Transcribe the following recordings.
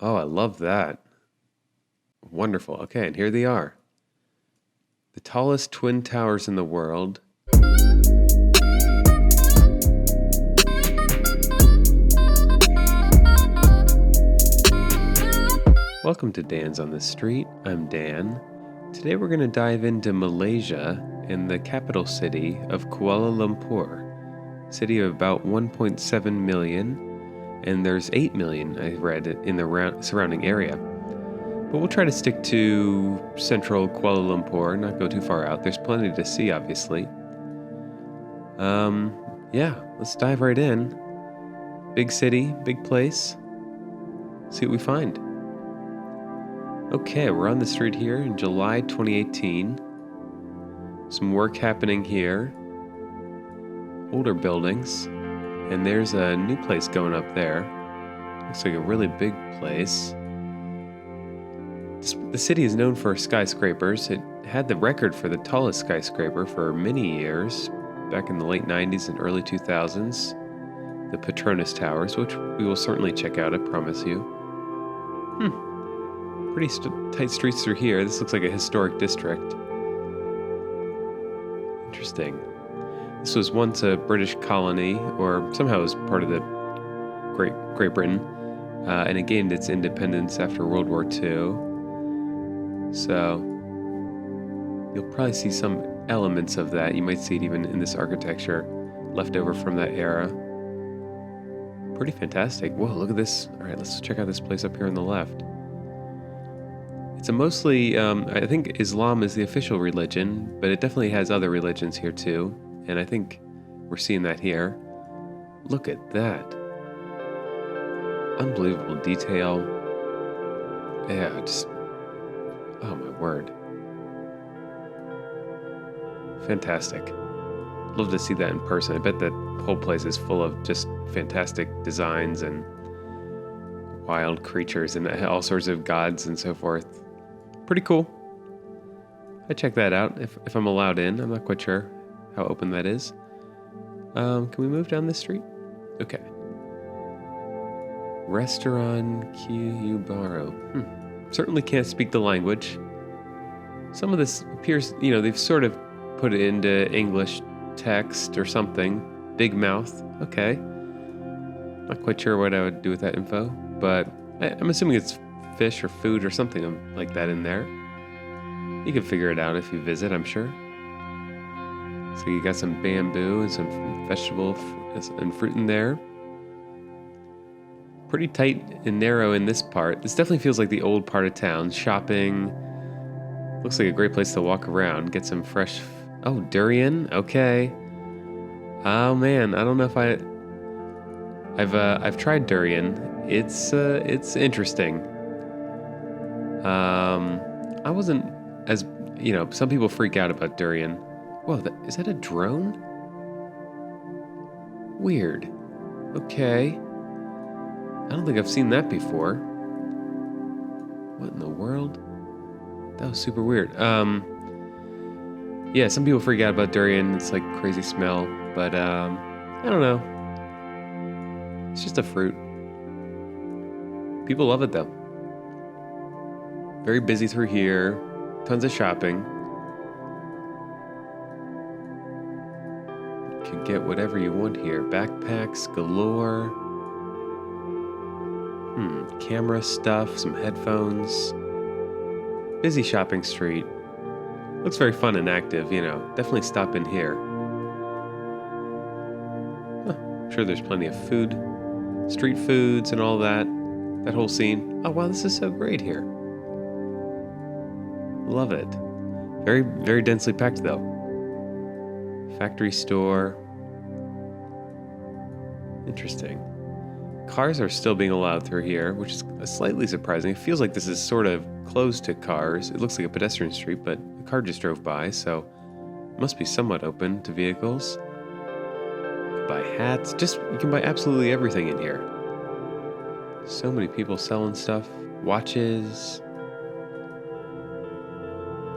Oh, I love that. Wonderful. Okay, and here they are. The tallest twin towers in the world. Welcome to Dan's on the Street. I'm Dan. Today we're going to dive into Malaysia and the capital city of Kuala Lumpur, city of about 1.7 million, and there's 8 million, I read, in the surrounding area. But we'll try to stick to central Kuala Lumpur, not go too far out. There's plenty to see, obviously. Yeah, let's dive right in. Big city, big place. See what we find. Okay, we're on the street here in July 2018. Some work happening here. Older buildings. And there's a new place going up there. Looks like a really big place. The city is known for skyscrapers. It had the record for the tallest skyscraper for many years, back in the late 90s and early 2000s. The Petronas Towers, which we will certainly check out, I promise you. Pretty tight streets through here. This looks like a historic district. Interesting. This was once a British colony, or somehow it was part of the Great Britain, and it gained its independence after World War II. So you'll probably see some elements of that. You might see it even in this architecture left over from that era. Pretty fantastic. Whoa, look at this. All right, let's check out this place up here on the left. It's a mostly, I think Islam is the official religion, but it definitely has other religions here too. And I think we're seeing that here. Look at that. Unbelievable detail. Yeah, just, oh my word. Fantastic. Love to see that in person. I bet that whole place is full of just fantastic designs and wild creatures and all sorts of gods and so forth. Pretty cool. I check that out if I'm allowed in. I'm not quite sure how open that is. Can we move down this street? Okay. Restaurant Kyubaro. Certainly can't speak the language. Some of this appears, they've sort of put it into English text or something. Big mouth. Okay. Not quite sure what I would do with that info, but I'm assuming it's fish or food or something like that in there. You can figure it out if you visit, I'm sure. So you got some bamboo and some vegetable and fruit in there. Pretty tight and narrow in this part. This definitely feels like the old part of town. Shopping. Looks like a great place to walk around. Get some fresh... Oh, durian? Okay. Oh man, I don't know if I've tried durian. It's interesting. I wasn't as, some people freak out about durian. Whoa, is that a drone? Weird. Okay. I don't think I've seen that before. What in the world? That was super weird. Yeah, some people freak out about durian. It's like crazy smell, but I don't know. It's just a fruit. People love it though. Very busy through here. Tons of shopping. You can get whatever you want here. Backpacks galore. Camera stuff, some headphones. Busy shopping street. Looks very fun and active, Definitely stop in here. I'm sure there's plenty of food. Street foods and all that. That whole scene. Oh wow, this is so great here. Love it. Very, very densely packed though. Factory store. Interesting. Cars are still being allowed through here, which is slightly surprising. It feels like this is sort of closed to cars. It looks like a pedestrian street, but a car just drove by, so it must be somewhat open to vehicles. You can buy hats. You can buy absolutely everything in here. So many people selling stuff. Watches.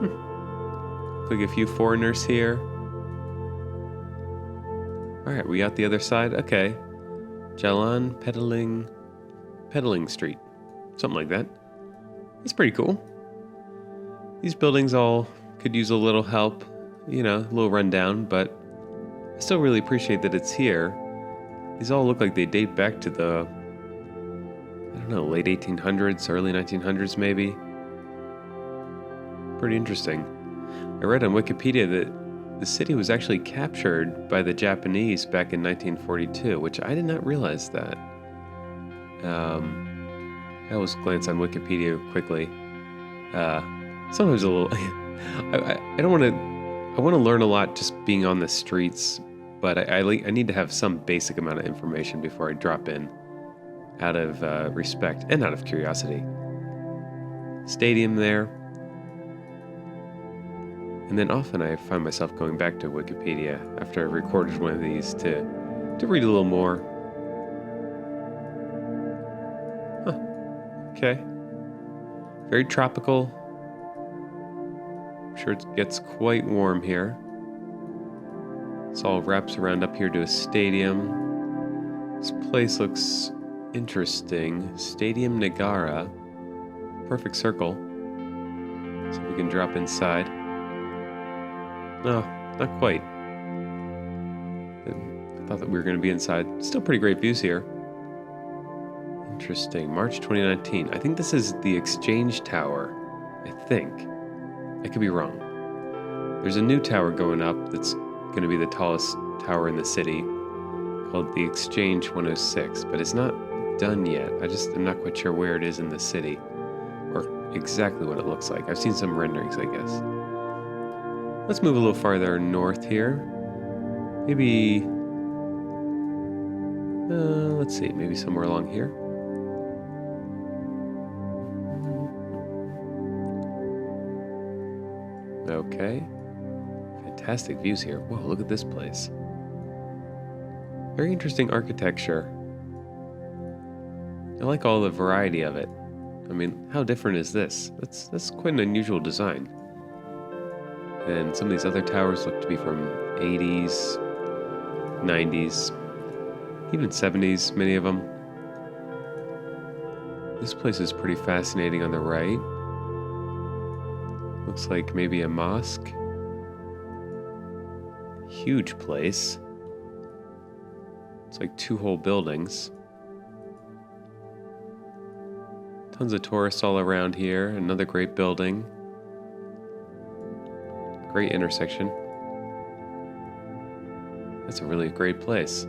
Look like a few foreigners here. Alright, we got the other side. Okay. Jalan Pedaling Street. Something like that. It's pretty cool. These buildings all could use a little help, you know, a little rundown, but I still really appreciate that it's here. These all look like they date back to the, I don't know, late 1800s, early 1900s maybe. Pretty interesting. I read on Wikipedia that the city was actually captured by the Japanese back in 1942, which I did not realize that. I always glance on Wikipedia quickly. Sometimes a little. I don't want to. I want to learn a lot just being on the streets, but I need to have some basic amount of information before I drop in, out of respect and out of curiosity. Stadium there, and then often I find myself going back to Wikipedia after I've recorded one of these to read a little more. Okay. Very tropical. I'm sure it gets quite warm here. This all wraps around up here to a stadium. This place looks interesting. Stadium Nagara. Perfect circle. So we can drop inside. No, not quite. I thought that we were going to be inside. Still pretty great views here. Interesting. March 2019. I think this is the Exchange Tower. I think. I could be wrong. There's a new tower going up that's going to be the tallest tower in the city, called the Exchange 106, but it's not done yet. I'm not quite sure where it is in the city or exactly what it looks like. I've seen some renderings, I guess. Let's move a little farther north here. Maybe, let's see, maybe somewhere along here. Okay. Fantastic views here. Whoa, look at this place. Very interesting architecture. I like all the variety of it. I mean, how different is this? That's quite an unusual design. And some of these other towers look to be from 80s, 90s, even 70s, many of them. This place is pretty fascinating on the right. Looks like maybe a mosque. Huge place. It's like 2 whole buildings. Tons of tourists all around here. Another great building. Great intersection. That's a really great place.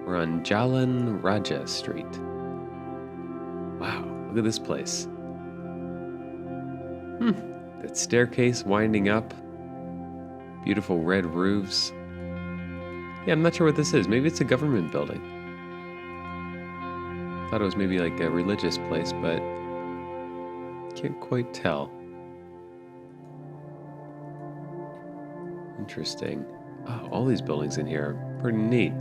We're on Jalan Raja Street. Wow, look at this place. That staircase winding up. Beautiful red roofs. Yeah, I'm not sure what this is. Maybe it's a government building. Thought it was maybe like a religious place, but can't quite tell. Interesting. Oh, all these buildings in here are pretty neat.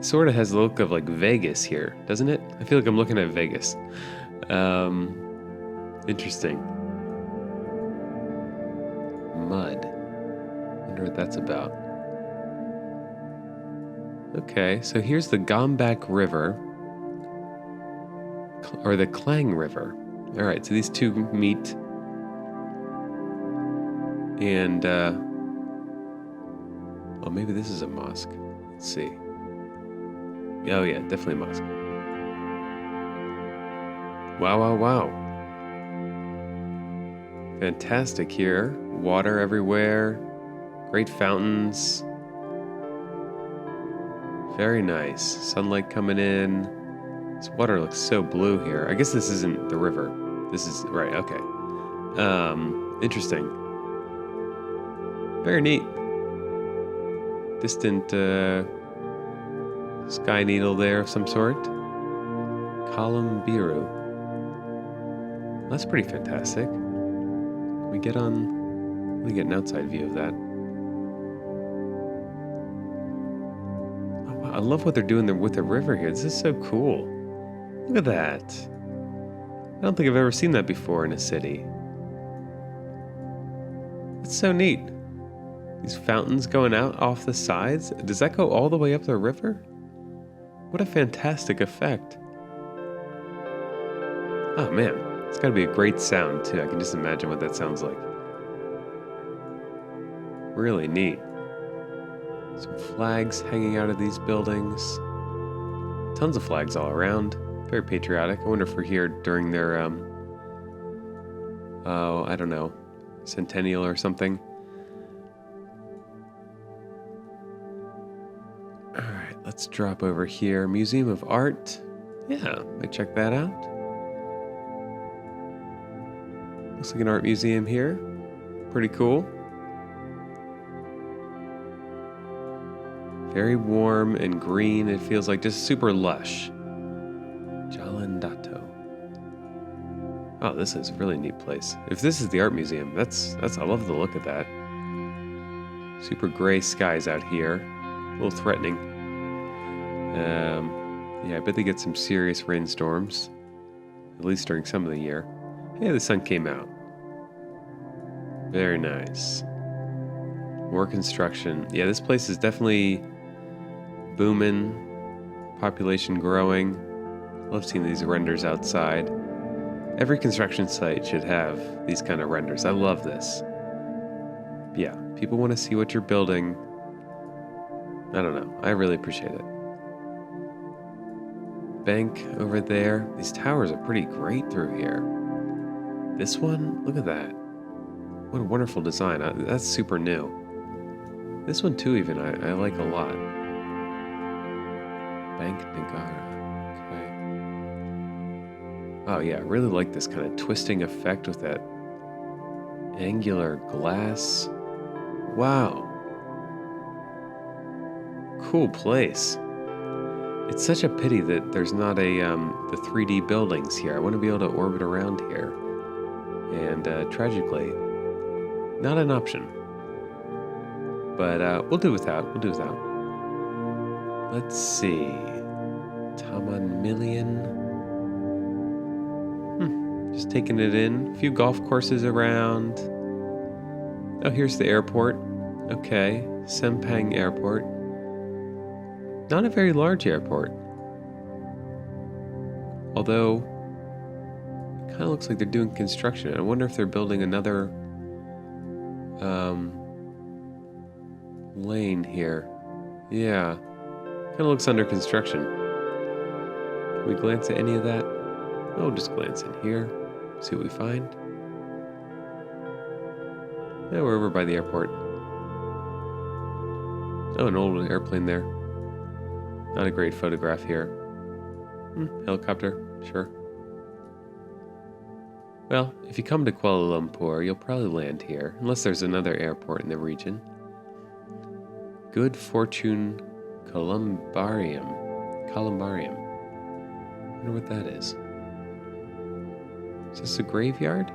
Sort of has the look of like Vegas here, doesn't it? I feel like I'm looking at Vegas. Interesting. Mud. Wonder what that's about. Okay, so here's the Gombak River. Or the Klang River. Alright, so these two meet. And, oh, maybe this is a mosque. Let's see. Oh yeah, definitely a mosque. Wow, wow, wow. Fantastic here. Water everywhere. Great fountains. Very nice. Sunlight coming in. This water looks so blue here. I guess this isn't the river. This is, right, okay. Interesting. Very neat. Distant sky needle there of some sort. Column Biru. That's pretty fantastic. Can we get on? Let me get an outside view of that. Oh, wow. I love what they're doing there with the river here. This is so cool. Look at that. I don't think I've ever seen that before in a city. It's so neat. These fountains going out off the sides. Does that go all the way up the river? What a fantastic effect. Oh man, it's got to be a great sound too. I can just imagine what that sounds like. Really neat. Some flags hanging out of these buildings. Tons of flags all around. Very patriotic. I wonder if we're here during their, I don't know, centennial or something. All right, let's drop over here. Museum of Art. Yeah, might check that out. Looks like an art museum here. Pretty cool. Very warm and green. It feels like just super lush. Jalan Dato. Oh, this is a really neat place. If this is the art museum, that's I love the look of that. Super gray skies out here. A little threatening. Yeah, I bet they get some serious rainstorms. At least during some of the year. Hey, the sun came out. Very nice. More construction. Yeah, this place is definitely booming. Population growing. Love seeing these renders outside. Every construction site should have these kind of renders. I love this. Yeah, people want to see what you're building. I don't know. I really appreciate it. Bank over there. These towers are pretty great through here. This one, look at that. What a wonderful design. That's super new. This one too even, I like a lot. Bank Nagara. Okay. Oh yeah, I really like this kind of twisting effect with that angular glass. Wow. Cool place. It's such a pity that there's not the 3D buildings here. I want to be able to orbit around here. And tragically, not an option. But we'll do without. We'll do without. Let's see. Taman Million. Just taking it in. A few golf courses around. Oh, here's the airport. Okay. Sempang Airport. Not a very large airport. Although, it kind of looks like they're doing construction. I wonder if they're building another lane here. Yeah. Kind of looks under construction. Can we glance at any of that? Oh, just glance in here. See what we find. Yeah, we're over by the airport. Oh, an old airplane there. Not a great photograph here. Helicopter, sure. Well, if you come to Kuala Lumpur, you'll probably land here, unless there's another airport in the region. Good Fortune Columbarium. I wonder what that is. Is this a graveyard?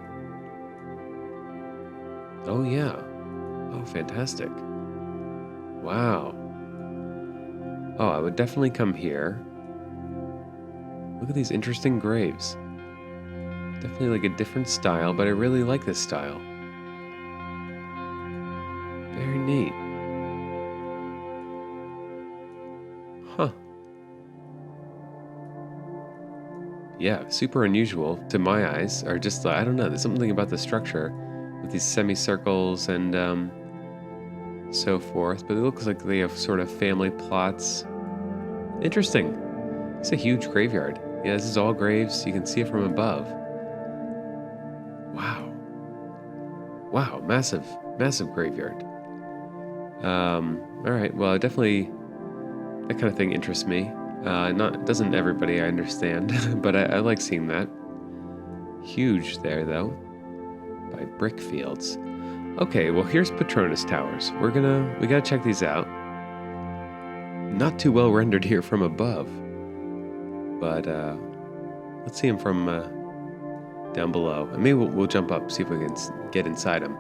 Oh yeah. Oh, fantastic. Wow. Oh, I would definitely come here. Look at these interesting graves. Definitely like a different style, but I really like this style. Very neat. Huh. Yeah, super unusual to my eyes, or just, I don't know, there's something about the structure with these semicircles and so forth, but it looks like they have sort of family plots. Interesting. It's a huge graveyard. Yeah, this is all graves. You can see it from above. Wow. Wow, massive, massive graveyard. All right, well, definitely that kind of thing interests me. Doesn't everybody, I understand, but I like seeing that. Huge there, though, by brick fields. Okay, well, here's Petronas Towers. We gotta check these out. Not too well rendered here from above, but let's see them from down below. And maybe we'll jump up, see if we can get inside them.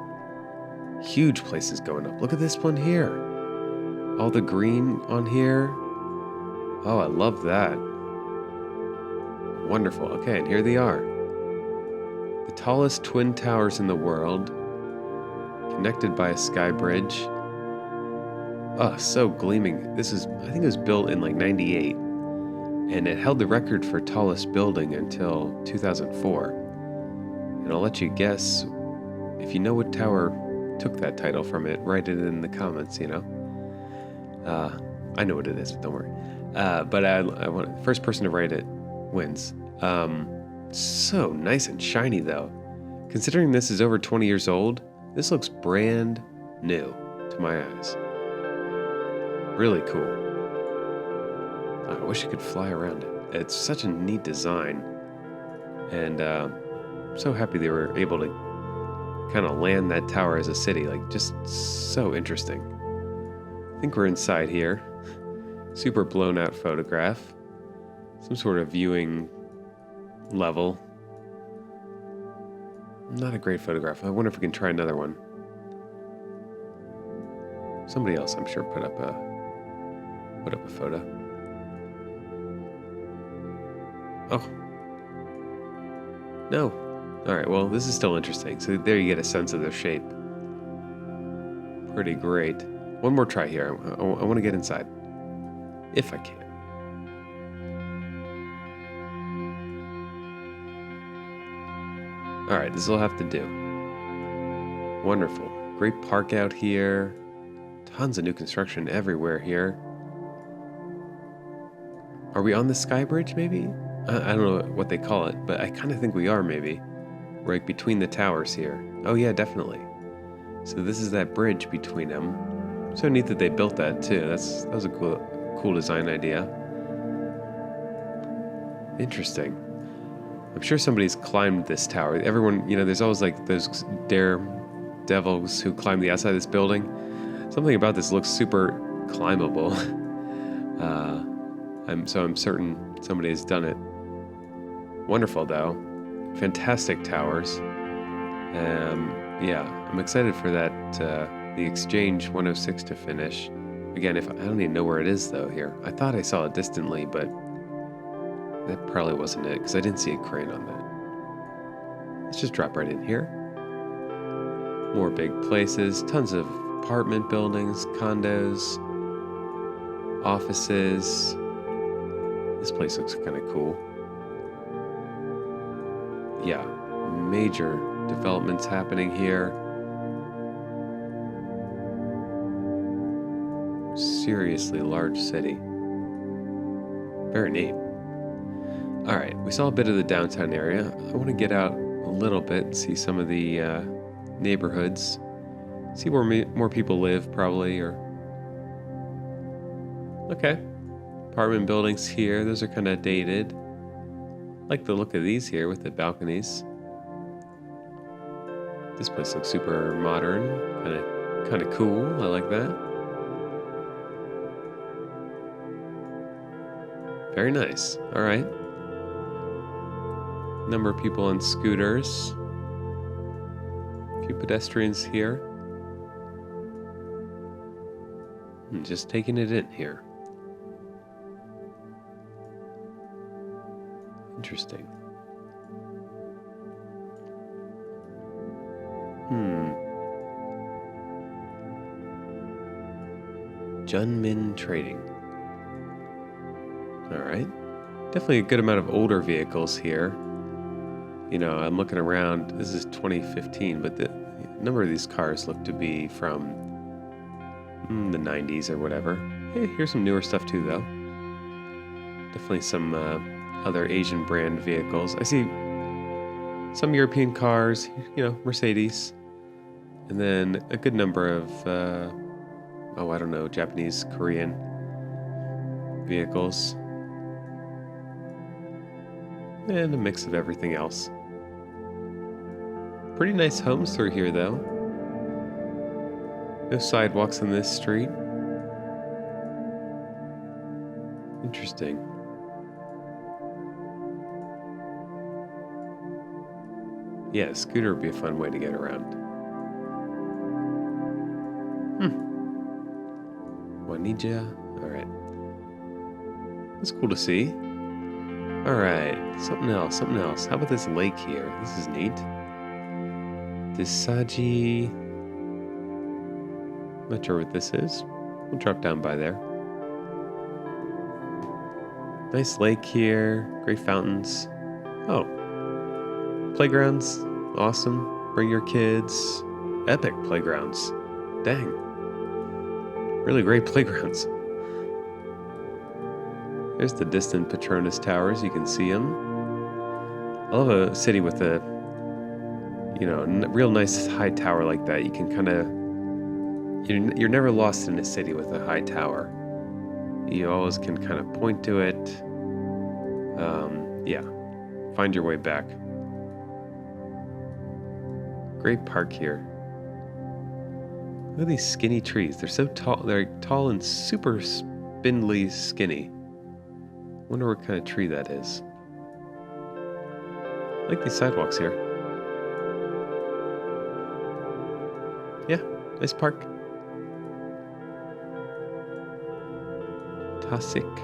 Huge places going up. Look at this one here. All the green on here. Oh, I love that. Wonderful. Okay, and here they are. The tallest twin towers in the world, connected by a sky bridge. Oh, so gleaming. I think it was built in like 98. And it held the record for tallest building until 2004. And I'll let you guess, if you know what tower took that title from it, write it in the comments, you know? I know what it is, don't worry. But I want the first person to write it wins. So nice and shiny, though. Considering this is over 20 years old, this looks brand new to my eyes. Really cool. I wish I could fly around it. It's such a neat design. And I'm so happy they were able to kind of land that tower as a city. Like, just so interesting. I think we're inside here. Super blown out photograph. Some sort of viewing level. Not a great photograph. I wonder if we can try another one. Somebody else, I'm sure, put up a photo. Oh. No. All right, well, this is still interesting. So there you get a sense of their shape. Pretty great. One more try here. I want to get inside. If I can. All right, this will have to do. Wonderful. Great park out here. Tons of new construction everywhere here. Are we on the sky bridge, maybe? I don't know what they call it, but I kind of think we are, maybe. We're like between the towers here. Oh yeah, definitely. So this is that bridge between them. So neat that they built that too. That was a cool design idea. Interesting. I'm sure somebody's climbed this tower. Everyone, there's always like those daredevils who climb the outside of this building. Something about this looks super climbable. I'm certain somebody has done it. Wonderful, though. Fantastic towers. Yeah, I'm excited for that, the Exchange 106 to finish. Again, I don't even know where it is, though, here. I thought I saw it distantly, but that probably wasn't it, because I didn't see a crane on that. Let's just drop right in here. More big places, tons of apartment buildings, condos, offices. This place looks kind of cool. Yeah, major developments happening here. Seriously large city. Very neat. All right, we saw a bit of the downtown area. I want to get out a little bit and see some of the neighborhoods. See where more people live, probably, or... Okay. Apartment buildings here. Those are kind of dated. Like the look of these here with the balconies. This place looks super modern. Kind of cool. I like that. Very nice. All right. Number of people on scooters. A few pedestrians here. And just taking it in here. Interesting. Junmin Trading. All right. Definitely a good amount of older vehicles here. I'm looking around. This is 2015, but the number of these cars look to be from the 90s or whatever. Hey, here's some newer stuff too, though. Definitely some other Asian brand vehicles. I see some European cars, Mercedes. And then a good number of, I don't know, Japanese, Korean vehicles. And a mix of everything else. Pretty nice homes through here, though. No sidewalks on this street. Interesting. Yeah, a scooter would be a fun way to get around. Juanija. Alright. That's cool to see. Alright, something else. How about this lake here? This is neat. Disaji. Not sure what this is. We'll drop down by there. Nice lake here. Great fountains. Oh, playgrounds. Awesome. Bring your kids. Epic playgrounds. Dang. Really great playgrounds. There's the distant Petronas Towers. You can see them. I love a city with a, real nice high tower like that. You can kind of, you're never lost in a city with a high tower. You always can kind of point to it. Yeah, find your way back. Great park here. Look at these skinny trees. They're so tall. They're tall and super spindly skinny. Wonder what kind of tree that is. I like these sidewalks here. Yeah, nice park. Tasik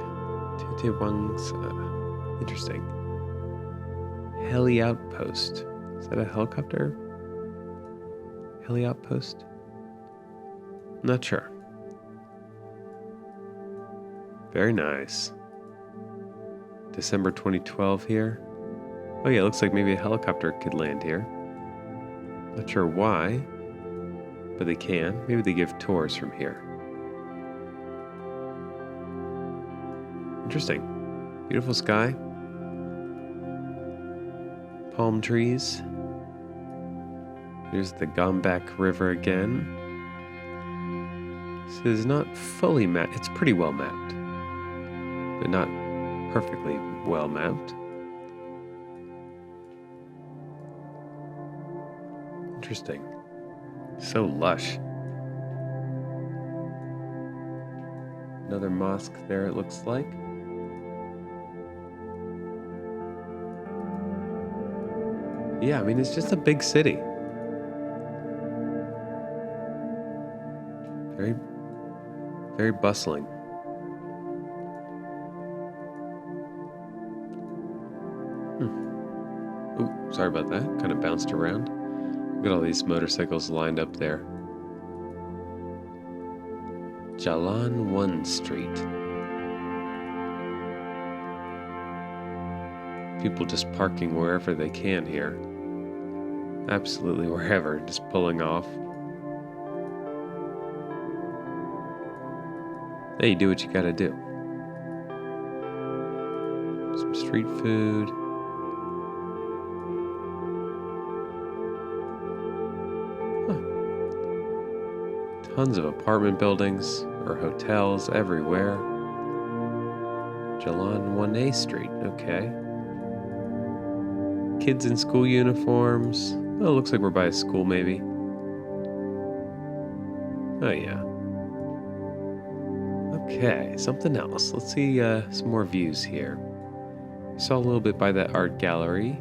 Titiwang's interesting. Heli outpost. Is that a helicopter? Heli outpost? Not sure. Very nice. December 2012 here. Oh yeah, looks like maybe a helicopter could land here. Not sure why, but they can. Maybe they give tours from here. Interesting. Beautiful sky. Palm trees. Here's the Gombak River again. This is not fully mapped. It's pretty well mapped, but not perfectly well mapped. Interesting. So lush. Another mosque there, it looks like. Yeah, I mean, it's just a big city. Very, very bustling. Ooh, sorry about that. Kind of bounced around. Look at all these motorcycles lined up there. Jalan 1 Street. People just parking wherever they can here. Absolutely wherever, just pulling off. Hey, you do what you gotta do. Some street food. Tons of apartment buildings or hotels everywhere. Jalan 1A Street, okay. Kids in school uniforms. Oh, looks like we're by a school maybe. Oh yeah. Okay, something else. Let's see some more views here. We saw a little bit by that art gallery.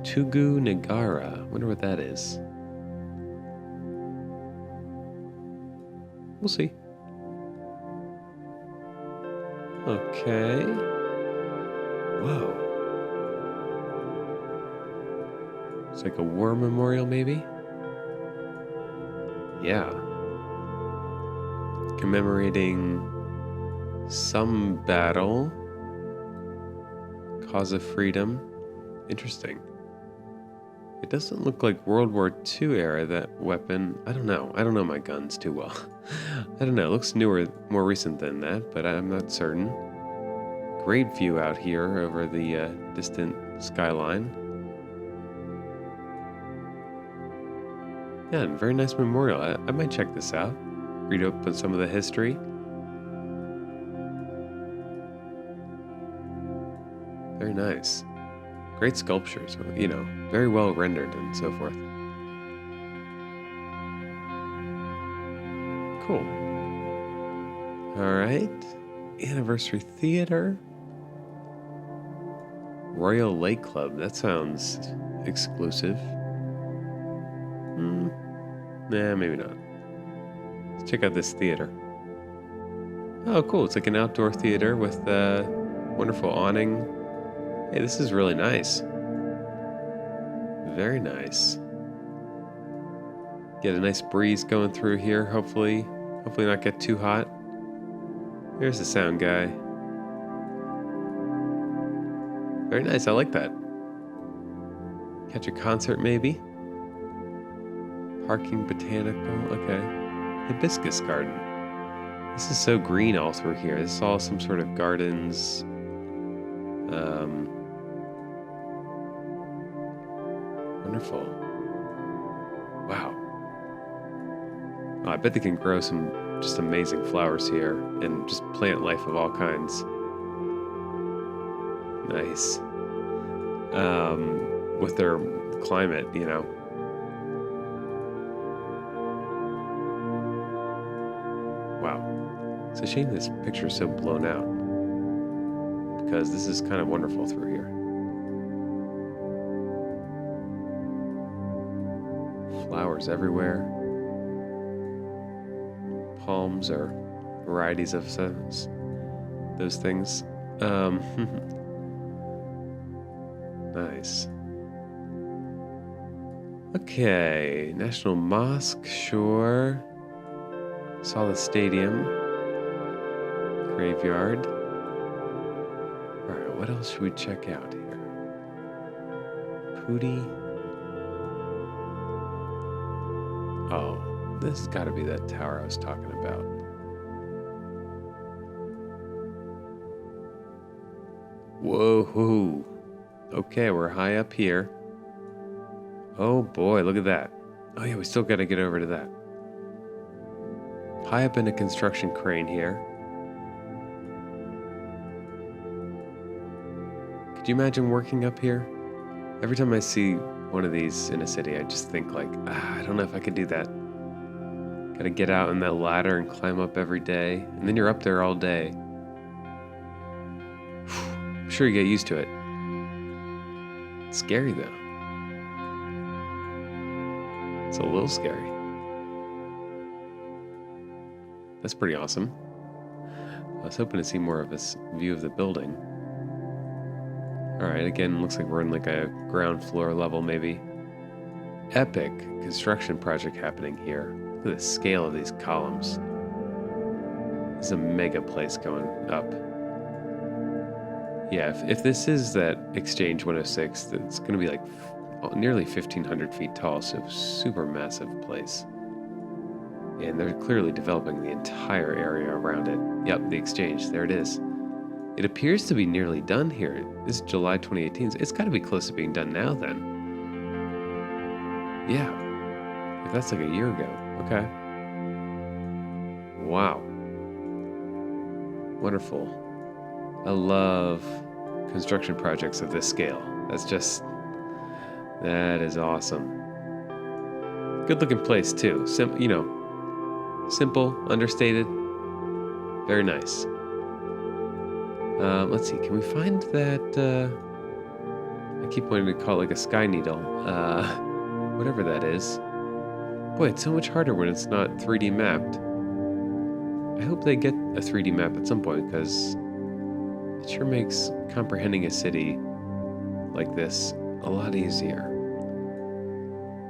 Tugu Negara. Wonder what that is. We'll see. Okay. Whoa. It's like a war memorial, maybe? Yeah. Commemorating some battle. Cause of freedom. Interesting. It doesn't look like World War II era, that weapon. I don't know. I don't know my guns too well. I don't know. It looks newer, more recent than that, but I'm not certain. Great view out here over the distant skyline. Yeah, and very nice memorial. I might check this out. Read up on some of the history. Very nice. Great sculptures, very well rendered and so forth. Cool. All right. Anniversary Theater. Royal Lake Club. That sounds exclusive. Nah, maybe not. Let's check out this theater. Oh, cool. It's like an outdoor theater with a wonderful awning. Hey, this is really nice. Very nice. Get a nice breeze going through here, hopefully not get too hot. Here's the sound guy. Very nice. I like that. Catch a concert, maybe. Parking botanical. Okay. Hibiscus garden. This is so green all through here. This is all some sort of gardens. Wonderful. Wow. Oh, I bet they can grow some just amazing flowers here and just plant life of all kinds. Nice. With their climate, you know. Wow. It's a shame this picture is so blown out because this is kind of wonderful through here. Flowers everywhere. Palms are varieties of those things. Nice. Okay, National Mosque, sure. Saw the stadium. Graveyard. Alright, what else should we check out here? Pooty. Oh, this has got to be that tower I was talking about. Whoa. Okay, we're high up here. Oh boy, look at that. Oh yeah, we still got to get over to that. High up in a construction crane here. Could you imagine working up here? Every time I see one of these in a city, I just think like, I don't know if I could do that. Got to get out on that ladder and climb up every day. And then you're up there all day. I'm sure you get used to it. It's scary though. It's a little scary. That's pretty awesome. I was hoping to see more of this view of the building. Alright, again, looks like we're in like a ground floor level maybe. Epic construction project happening here. Look at the scale of these columns. This is a mega place going up. Yeah, if this is that Exchange 106, it's going to be like nearly 1,500 feet tall, so super massive place. And they're clearly developing the entire area around it. Yep, the Exchange, there it is. It appears to be nearly done here. This is July 2018. It's got to be close to being done now then. Yeah, if that's like a year ago. Okay. Wow. Wonderful. I love construction projects of this scale. That is awesome. Good looking place too. Simple, understated, very nice. Let's see, can we find that, I keep wanting to call it like a sky needle, whatever that is. Boy, it's so much harder when it's not 3D mapped. I hope they get a 3D map at some point, because it sure makes comprehending a city like this a lot easier.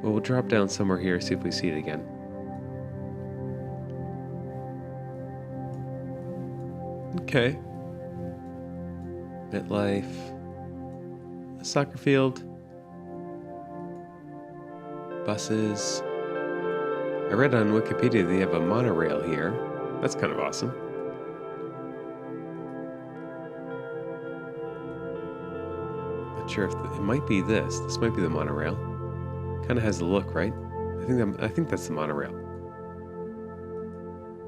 Well, we'll drop down somewhere here, see if we see it again. Okay. MetLife. A soccer field. Buses. I read on Wikipedia they have a monorail here. That's kind of awesome. Not sure if it might be this. This might be the monorail. Kind of has the look, right? I think that's the monorail.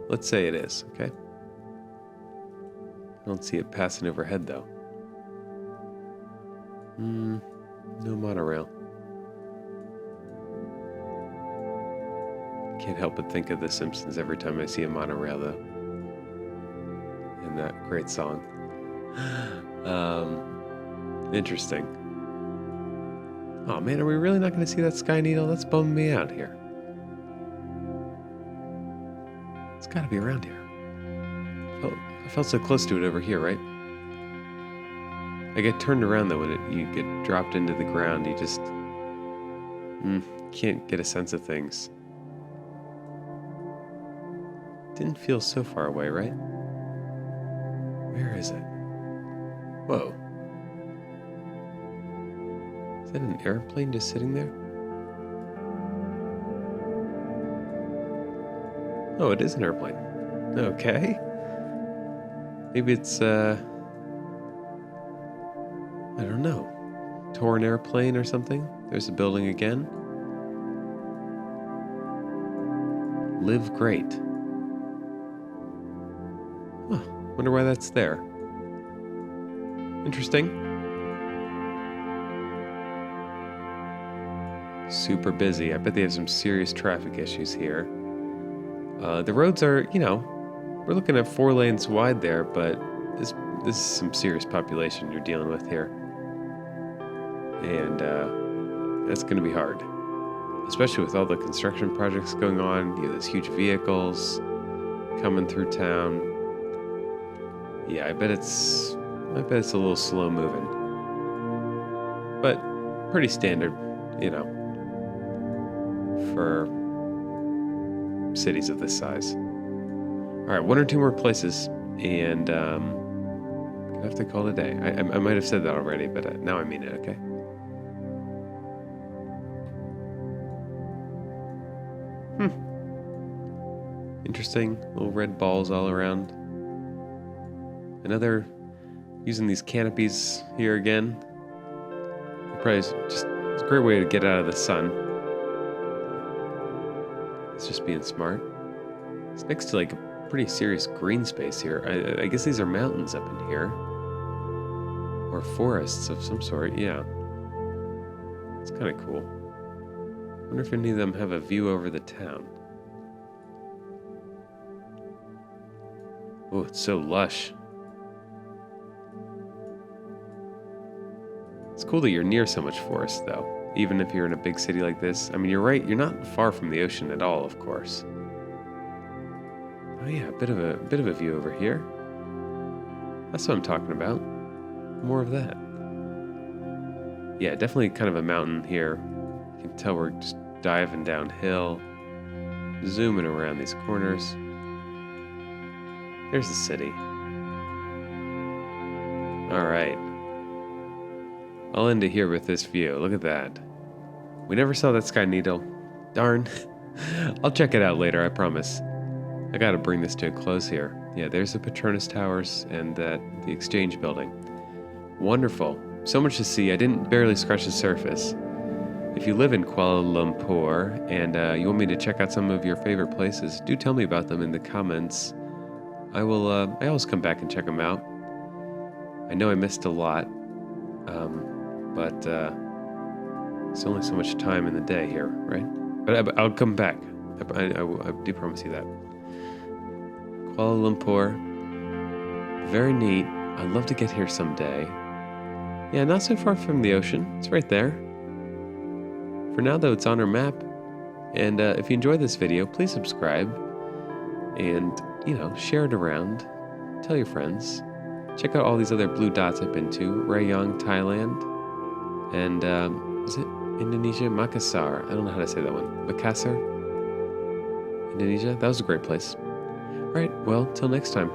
Let's say it is, okay? I don't see it passing overhead, though. No monorail. Can't help but think of The Simpsons every time I see a monorail, though. And that great song. Interesting. Oh man, are we really not going to see that sky needle? That's bumming me out here. It's got to be around here. I felt so close to it over here, right? I get turned around though when you get dropped into the ground. You just can't get a sense of things. Didn't feel so far away, right? Where is it? Whoa. Is that an airplane just sitting there? Oh, it is an airplane. Okay. Maybe it's, I don't know. Torn airplane or something? There's a building again. Live great. Huh. Wonder why that's there. Interesting. Super busy. I bet they have some serious traffic issues here. The roads are, we're looking at 4 lanes wide there, but this is some serious population you're dealing with here. And that's going to be hard. Especially with all the construction projects going on. You have those huge vehicles coming through town. Yeah, I bet it's a little slow moving. But pretty standard, for cities of this size. All right, 1 or 2 more places, and gonna have to call it a day. I might have said that already, but now I mean it, okay? Interesting, little red balls all around. Another, using these canopies here again. Probably it's a great way to get out of the sun. It's just being smart. It's next to like a pretty serious green space here. I guess these are mountains up in here. Or forests of some sort, yeah. It's kind of cool. I wonder if any of them have a view over the town. Oh, it's so lush. It's cool that you're near so much forest, though. Even if you're in a big city like this. I mean, you're right. You're not far from the ocean at all, of course. Oh yeah, a bit of a view over here. That's what I'm talking about. More of that. Yeah, definitely kind of a mountain here. You can tell we're just diving downhill, zooming around these corners. There's the city. All right. I'll end it here with this view. Look at that. We never saw that sky needle. Darn. I'll check it out later, I promise. I gotta bring this to a close here. Yeah, there's the Petronas Towers and the exchange building. Wonderful. So much to see. I didn't barely scratch the surface. If you live in Kuala Lumpur and you want me to check out some of your favorite places, do tell me about them in the comments. I will. I always come back and check them out. I know I missed a lot, but it's only so much time in the day here, right? But I'll come back. I do promise you that. Kuala Lumpur, very neat. I'd love to get here someday. Yeah, not so far from the ocean. It's right there. For now, though, it's on our map. And if you enjoyed this video, please subscribe and, share it around. Tell your friends. Check out all these other blue dots I've been to. Rayong, Thailand. And, is it Indonesia? Makassar. I don't know how to say that one. Makassar? Indonesia? That was a great place. All right, well, till next time.